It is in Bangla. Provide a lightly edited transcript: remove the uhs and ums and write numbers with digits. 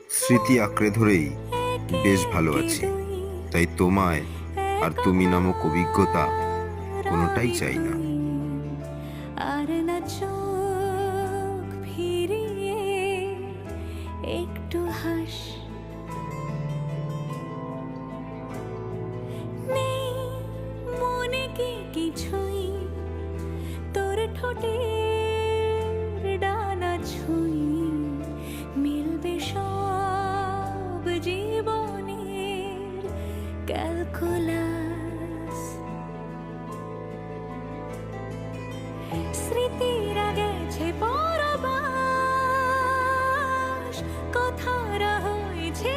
স্মৃতি আঁকড়ে ধরেই বেশ ভালো আছি। তাই তোমায় আর তুমি নামক অভিজ্ঞতা কোনোটাই চাই না। আর না চোখ ফিরিয়ে একটু হাস, নেই মনে কি কিছুই, তোর ঠোঁটের ডানা ছুঁই, মিলবে সব জীবনের ক্যালকুলাস। স্মৃতিরা গেছে পরবাস, কথারা হয়েছে